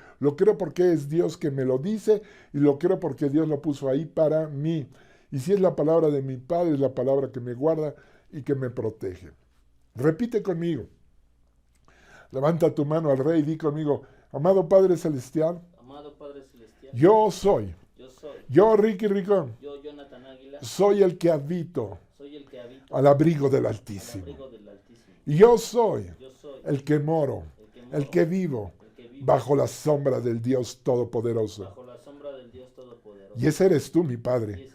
porque es Dios que me lo dice y lo creo porque Dios lo puso ahí para mí. Y si es la palabra de mi Padre, es la palabra que me guarda y que me protege. Repite conmigo. Levanta tu mano al Rey y di conmigo, amado Padre Celestial, yo soy, yo Ricky Ricón, yo Jonathan Águila, soy el que habito al abrigo del Altísimo. Y yo soy el que moro, el que vivo bajo la sombra del Dios Todopoderoso. Y ese eres tú, mi Padre.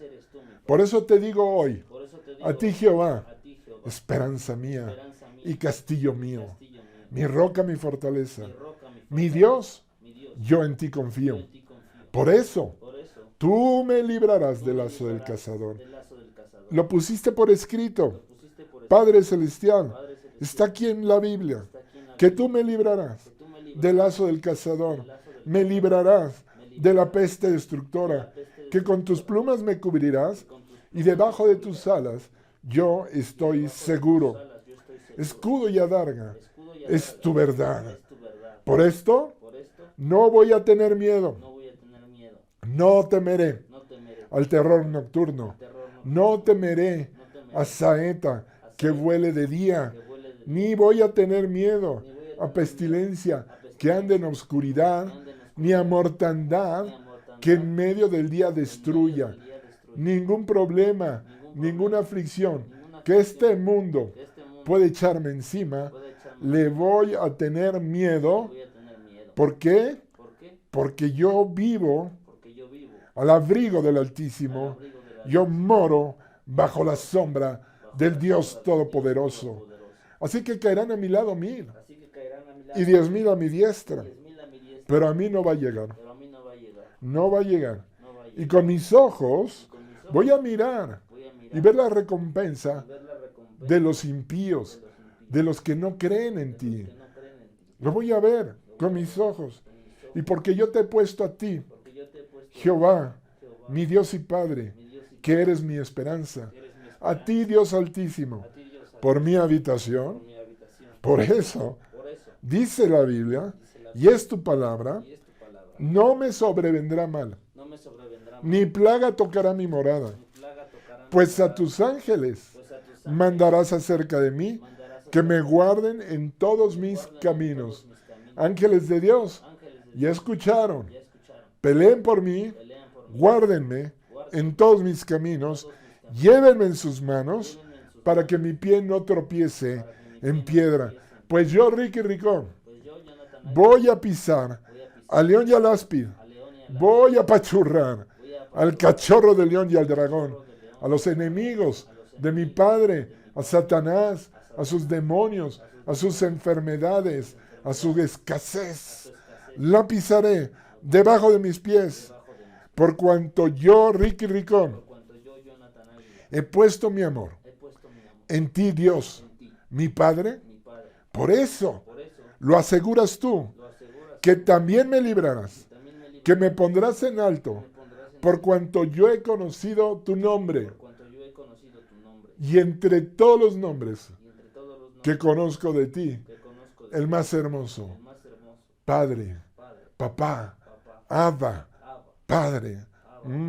Por eso te digo hoy, Por eso te digo a ti Jehová, a ti, Jehová, esperanza mía esperanza mía y castillo mío, castillo mío, mi roca, mi fortaleza, mi roca, mi mi fortaleza, Dios, mi Dios, yo en ti yo confío. en ti confío. Por eso, Por eso, tú me librarás tú del me lazo del librarás cazador. del lazo del cazador. Lo pusiste por escrito, Lo pusiste por Padre Celestial. Padre Celestial, Está aquí en la Biblia, está aquí en la que Biblia, tú me librarás que tú me librarás del lazo del cazador. del lazo del Me librarás me de la librarás peste de la destructora, peste que con tus plumas me cubrirás que con tus y debajo de tus alas yo estoy debajo de tus seguro. alas yo estoy seguro. Escudo y adarga Escudo y es adarga tu verdad. es tu verdad. Por esto Por esto no voy a tener miedo, no voy a tener miedo, no temeré no temeré al terror nocturno, terror no temeré no temeré a saeta que vuele de día, que vuele de ni voy a tener miedo ni voy a a tener pestilencia miedo que ande en oscuridad, que ande en ni a oscuridad, mortandad ni a mortandad, que en medio del día en medio destruya. del día destruya. Ningún problema, ninguna aflicción Ninguna que este aflicción mundo que este mundo puede echarme encima, puede echarme le voy a tener miedo. voy a tener miedo. ¿Por qué? ¿Por qué? Porque yo vivo Porque yo vivo al abrigo del al Altísimo. abrigo de la Yo moro bajo la sombra bajo del la Dios sombra del Dios Todopoderoso. Todopoderoso. Así que caerán a mi lado 1000 Así que caerán a mi lado y 10,000 a mi diestra, 10,000 a mi diestra, pero a mí no va a llegar. pero a mí no va a llegar. No va a llegar. No va a Y llegar. con mis ojos Con mis ojos voy a mirar voy a mirar y ver la recompensa y ver la recompensa de los impíos, de los impíos, de los que no creen en de ti. los que no creen en ti. Lo voy a ver con mis ojos. Con mis ojos, Y porque yo te he puesto a ti, porque yo te he puesto Jehová, Jehová, mi Dios y Padre, mi Dios y que eres mi esperanza. que eres mi esperanza. A ti, Dios Altísimo, A ti, Dios, por mi por habitación. mi habitación. Por eso, Por eso dice la Biblia, dice la y es tu palabra, y es tu palabra. no me sobrevendrá mal, No me sobrevendrá mal, ni plaga tocará mi morada, ni plaga tocará mi pues a morada, tus ángeles pues a tus ángeles mandarás acerca de mí, mandarás que me acerca de guarden en todos mí, mis guarden en caminos. todos mis caminos. Ángeles de Dios, Ángeles de ya Dios, escucharon, ya escucharon, peleen por mí, pelean por mí, guárdenme guarden en todos mis caminos, todos mis caminos, llévenme en sus manos, llévenme en sus para manos, que mi pie no tropiece para que mi pie en no piedra. tropiece en Pues yo, Ricky Ricón, Pues yo, Jonathan, voy a pisar voy a pisar al león y al áspid, al león y a la voy a apachurrar voy a al cachorro del león y al dragón, a los enemigos de mi Padre, a Satanás, a sus demonios, a sus enfermedades, a su escasez. La pisaré debajo de mis pies, debajo de mí. por cuanto yo, Ricky Ricón, Por cuanto yo, Jonathan Águila, he puesto mi amor he puesto mi amor en ti, Dios, en ti, mi Padre. mi Padre. Por eso Por eso lo aseguras tú, lo aseguras que también me librarás, también me librarás, que me pondrás en alto, me pondrás en por alto, cuanto yo he conocido tu nombre, por cuanto yo he conocido tu nombre y entre todos los nombres y entre todos los que nombres conozco de ti, que conozco de el ti, más hermoso, el más hermoso, Padre, Padre, Papá, Papá, Abba, Abba, Padre. Abba,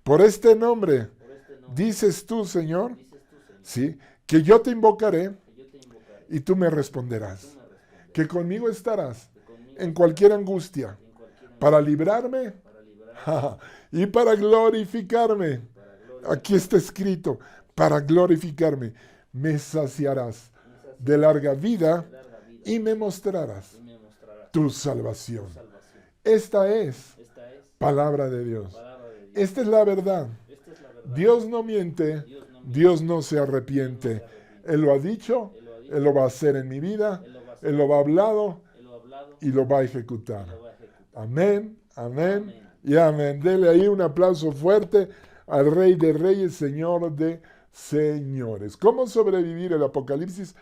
Por este nombre, por este nombre dices tú, Señor, dices tú, Señor, sí, que yo te invocaré que yo te invocaré, y tú me tú responderás, me responderás, que conmigo estarás que conmigo en cualquier angustia, en cualquier para librarme para librarme, y para glorificarme. para gloria, Aquí está escrito, para glorificarme, me saciarás de larga vida de larga vida y me mostrarás y me mostrarás tu salvación. tu salvación. Esta es Esta es palabra de Dios. palabra de Dios. Esta es la verdad. Esta es la verdad. Dios no miente, Dios no miente, Dios no se arrepiente. Él lo ha dicho, Él lo ha dicho, Él lo va a hacer en mi vida, Él lo va a hacer, Él lo va a hablado Él lo ha hablado y lo va a ejecutar. y lo va a ejecutar. Amén, amén Amén. y amén. Dele ahí un aplauso fuerte al Rey de Reyes, Señor de Señores. ¿Cómo sobrevivir el Apocalipsis?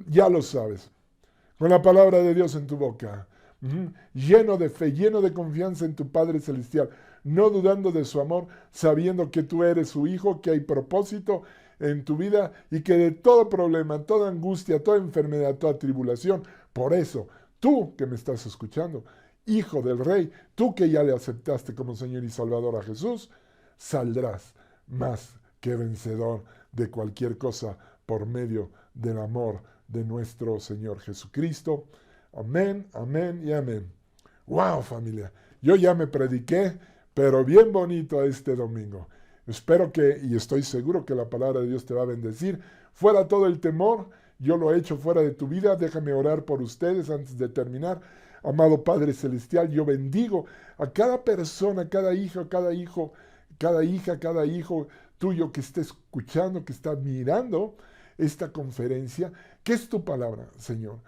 Ya lo sabes. Con la palabra de Dios en tu boca. Lleno de fe, lleno de confianza en tu Padre Celestial. No dudando de su amor, sabiendo que tú eres su hijo, que hay propósito en tu vida y que de todo problema, toda angustia, toda enfermedad, toda tribulación, por eso, tú que me estás escuchando, hijo del Rey, tú que ya le aceptaste como Señor y Salvador a Jesús, saldrás más que vencedor de cualquier cosa por medio del amor de nuestro Señor Jesucristo. Amén, amén y amén. ¡Wow, familia! Yo ya me prediqué, pero bien bonito este domingo. Espero que, y estoy seguro que la palabra de Dios te va a bendecir. Fuera todo el temor, yo lo he hecho fuera de tu vida. Déjame orar por ustedes antes de terminar. Amado Padre Celestial, yo bendigo a cada persona, cada hija, cada hijo cada hija, cada hijo tuyo que esté escuchando, que está mirando esta conferencia, que es tu palabra, Señor.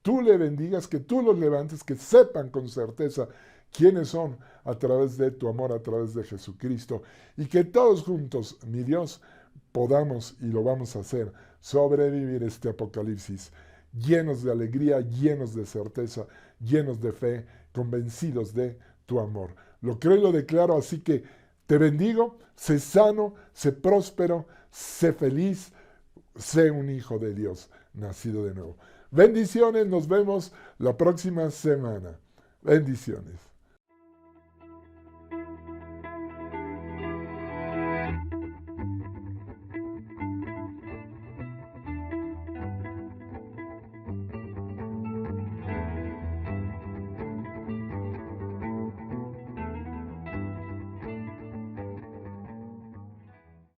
Tú le bendigas, que tú los levantes, que sepan con certeza quiénes son a través de tu amor, a través de Jesucristo. Y que todos juntos, mi Dios, podamos, y lo vamos a hacer, sobrevivir este apocalipsis, llenos de alegría, llenos de certeza, llenos de fe, convencidos de tu amor. Lo creo y lo declaro, así que te bendigo, sé sano, sé próspero, sé feliz, sé un hijo de Dios, nacido de nuevo. Bendiciones, nos vemos la próxima semana. Bendiciones.